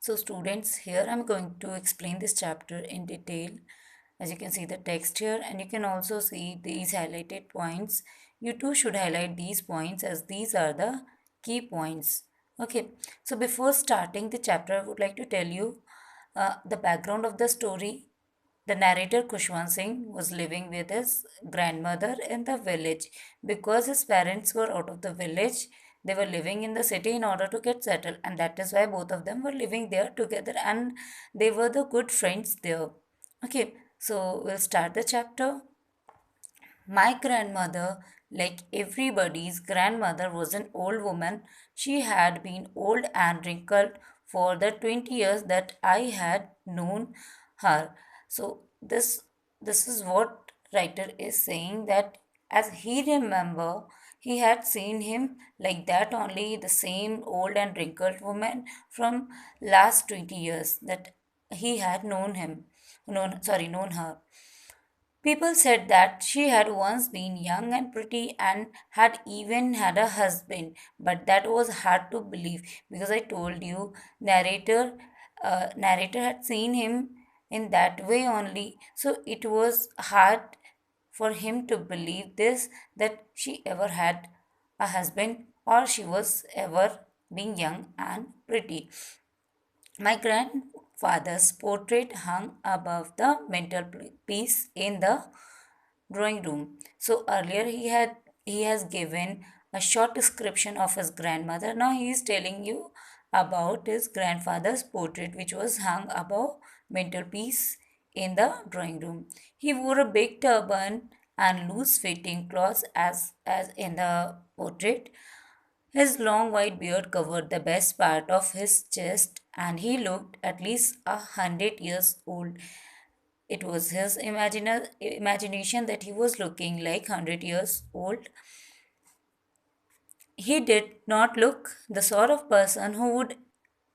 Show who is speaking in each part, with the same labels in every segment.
Speaker 1: So students, here I'm going to explain this chapter in detail. As you can see the text here, and you can also see these highlighted points. You too should highlight these points as these are the key points. Okay, so before starting the chapter, I would like to tell you the background of the story. The narrator Kushwant Singh was living with his grandmother in the village. Because his parents were out of the village, they were living in the city in order to get settled, and that is why both of them were living there together and they were the good friends there. Okay, so we'll start the chapter. My grandmother, like everybody's grandmother, was an old woman. She had been old and wrinkled for the 20 years that I had known her. So this is what writer is saying, that as he remember, he had seen him like that only, the same old and wrinkled woman from last 20 years that he had known him known her. People said that she had once been young and pretty and had even had a husband, but that was hard to believe because I told you, narrator had seen him in that way only, so it was hard for him to believe this, that she ever had a husband or she was ever being young and pretty. My grandfather's portrait hung above the mantelpiece in the drawing room. So earlier he has given a short description of his grandmother. Now he is telling you about his grandfather's portrait, which was hung above mantelpiece in the drawing room. He wore a big turban and loose fitting clothes as in the portrait. His long white beard covered the best part of his chest, and he looked at least 100 years old. It was his imagination that he was looking like 100 years old. He did not look the sort of person who would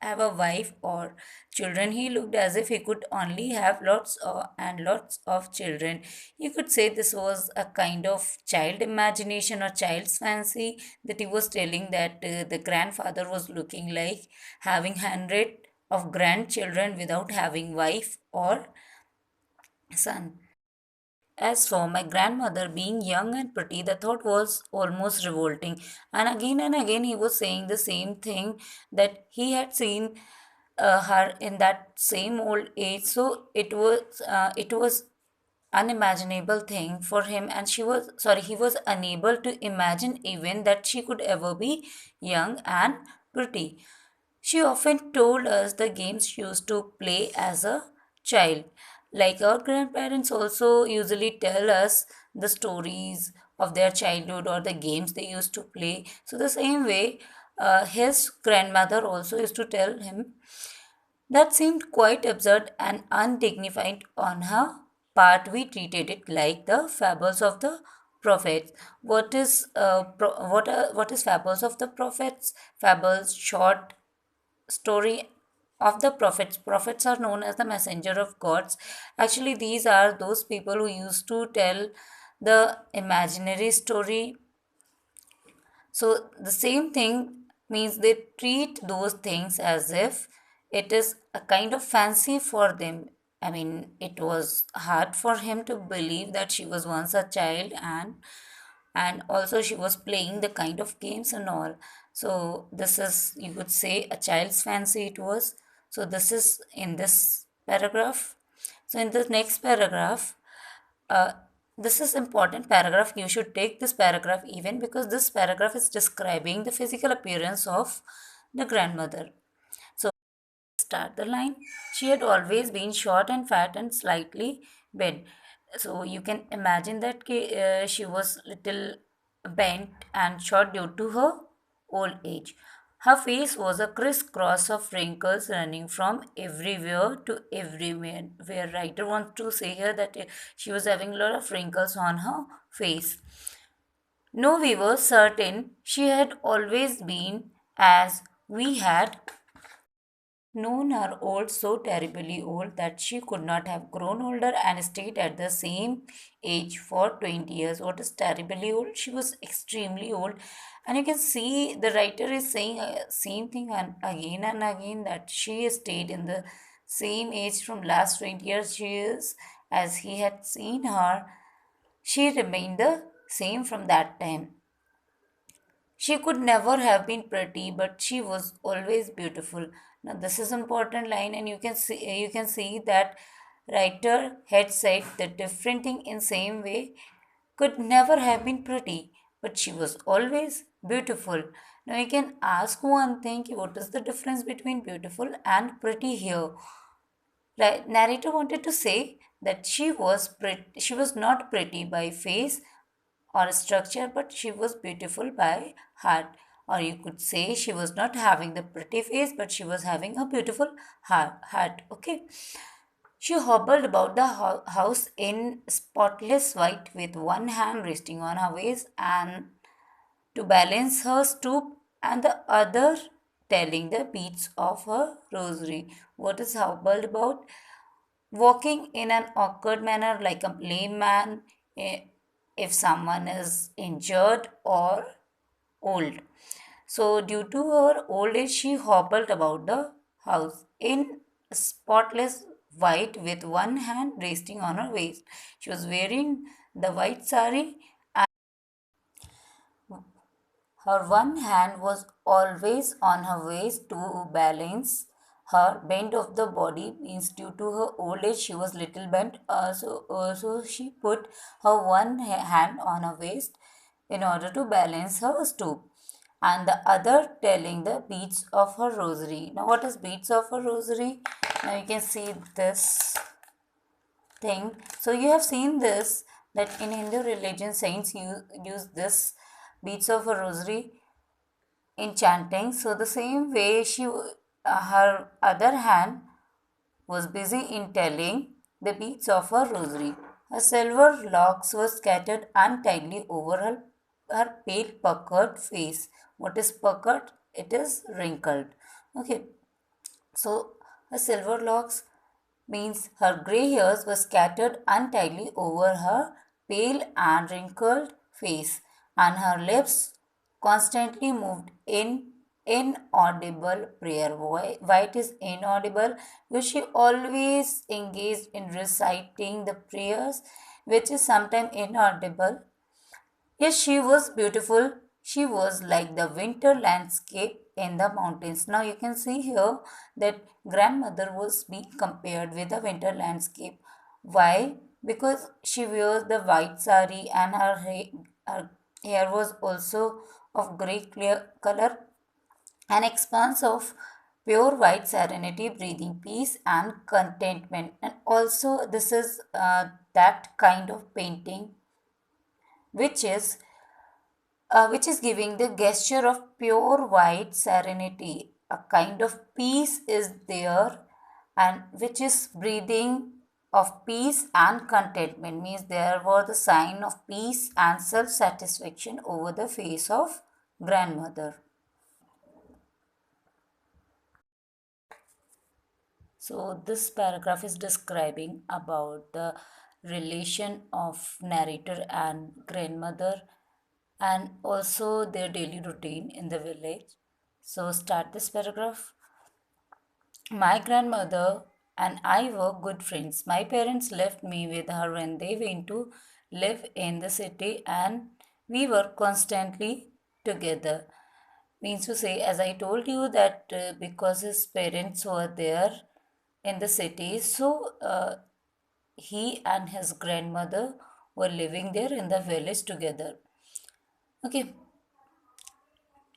Speaker 1: have a wife or children. He looked as if he could only have lots of children. You could say this was a kind of child imagination or child's fancy, that he was telling that the grandfather was looking like having 100 of grandchildren without having wife or son. As for my grandmother being young and pretty, the thought was almost revolting. And again, he was saying the same thing, that he had seen her in that same old age. So it was unimaginable thing for him, and he was unable to imagine even that she could ever be young and pretty. She often told us the games she used to play as a child. Like our grandparents also usually tell us the stories of their childhood or the games they used to play. So, the same way, his grandmother also used to tell him. That seemed quite absurd and undignified on her part. We treated it like the fables of the prophets. What is fables of the prophets? Fables, short story of the prophets. Prophets are known as the messenger of gods. Actually, these are those people who used to tell the imaginary story. So the same thing means they treat those things as if it is a kind of fancy for them. I mean, it was hard for him to believe that she was once a child, and also she was playing the kind of games and all. So this is, you could say, a child's fancy it was. So this is in this paragraph. So in the next paragraph, uh, this is important paragraph. You should take this paragraph even because this paragraph is describing the physical appearance of the grandmother. So start the line. She had always been short and fat and slightly bent. So you can imagine that she was little bent and short due to her old age. Her face was a crisscross of wrinkles running from everywhere to everywhere. Where writer wants to say here that she was having a lot of wrinkles on her face. No, we were certain she had always been, as we had known her old, so terribly old that she could not have grown older and stayed at the same age for 20 years. What is terribly old? She was extremely old, And you can see the writer is saying same thing and again, that she stayed in the same age from last 20 years. She is, as he had seen her, she remained the same from that time. She could never have been pretty, but she was always beautiful. Now this is important line, and you can see that writer had said the different thing in same way, could never have been pretty, but she was always beautiful. Now you can ask one thing, what is the difference between beautiful and pretty here? Right, narrator wanted to say that she was not pretty by face or structure, but she was beautiful by heart. Or you could say she was not having the pretty face, but she was having a beautiful heart. Okay. She hobbled about the house in spotless white with one hand resting on her waist and to balance her stoop and the other telling the beats of her rosary. What is hobbled about? Walking in an awkward manner like a lame man eh, if someone is injured or old. So, due to her old age, she hobbled about the house in spotless white with one hand resting on her waist. She was wearing the white sari, and her one hand was always on her waist to balance her bend of the body. Means due to her old age she was little bent, so she put her one hand on her waist in order to balance her stoop, and the other telling the beads of her rosary. Now what is beads of her rosary? Now you can see this thing. So you have seen this, that in Hindu religion saints use this beads of a rosary in chanting. So the same way her other hand was busy in telling the beads of her rosary. Her silver locks were scattered untidily over her pale puckered face. What is puckered? It is wrinkled. Okay, so her silver locks means her grey hairs were scattered untidily over her pale and wrinkled face, and her lips constantly moved in inaudible prayer. Why it is inaudible? Because she always engaged in reciting the prayers, which is sometimes inaudible. Yes, she was beautiful. She was like the winter landscape in the mountains. Now you can see here that grandmother was being compared with the winter landscape. Why? Because she wears the white sari and her hair was also of grey clear color, an expanse of pure white serenity, breathing peace and contentment. And also this is that kind of painting which is giving the gesture of pure white serenity. A kind of peace is there, and which is breathing of peace and contentment, means there was the sign of peace and self satisfaction over the face of grandmother. So this paragraph is describing about the relation of narrator and grandmother and also their daily routine in the village. So start this paragraph. My grandmother and I were good friends. My parents left me with her when they went to live in the city, and we were constantly together. Means to say, as I told you, that because his parents were there in the city, so he and his grandmother were living there in the village together. Okay,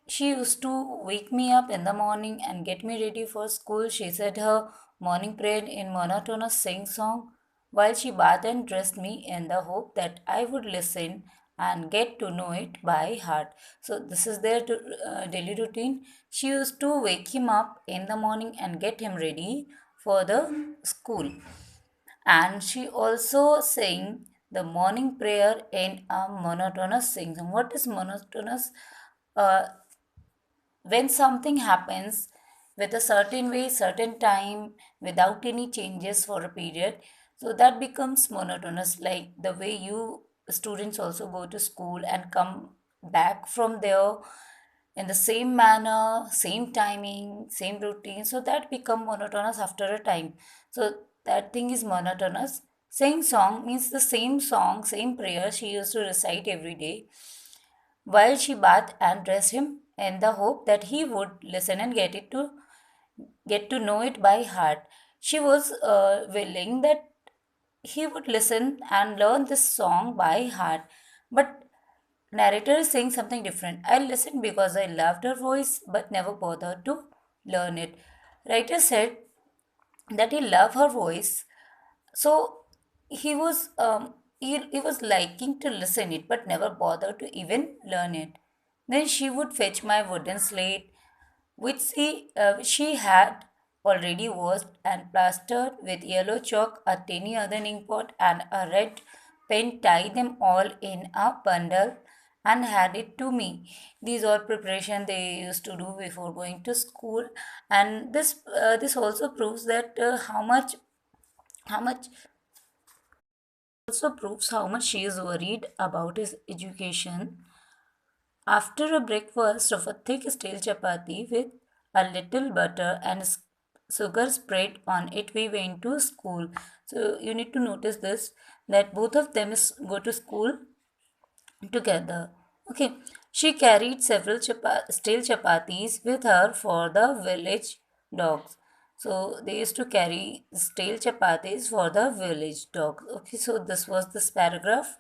Speaker 1: she used to wake me up in the morning and get me ready for school. She said her morning prayer in monotonous sing song while she bathed and dressed me in the hope that I would listen and get to know it by heart. So this is their daily routine. She used to wake him up in the morning and get him ready for the school. And she also sang the morning prayer in a monotonous sing song. What is monotonous? Uh, when something happens with a certain way, certain time, without any changes for a period, so that becomes monotonous. Like the way you students also go to school and come back from there in the same manner, same timing, same routine. So that become monotonous after a time. So that thing is monotonous. Saying song means the same song, same prayer she used to recite every day while she bathed and dressed him in the hope that he would listen and get to know it by heart. She was willing that he would listen and learn this song by heart. But narrator is saying something different. I listened because I loved her voice but never bothered to learn it. Writer said that he loved her voice, so he was liking to listen it but never bothered to even learn it. Then she would fetch my wooden slate, which she had already washed and plastered with yellow chalk, a tiny earthen inkpot, and a red pen, tie them all in a bundle and had it to me. These are preparation they used to do before going to school, and this also proves that how much also proves how much she is worried about his education. After a breakfast of a thick stale chapati with a little butter and sugar spread on it, we went to school. So you need to notice this, that both of them go to school together. Okay, she carried several stale chapatis with her for the village dogs. So they used to carry stale chapatis for the village dogs. Okay, so this was this paragraph.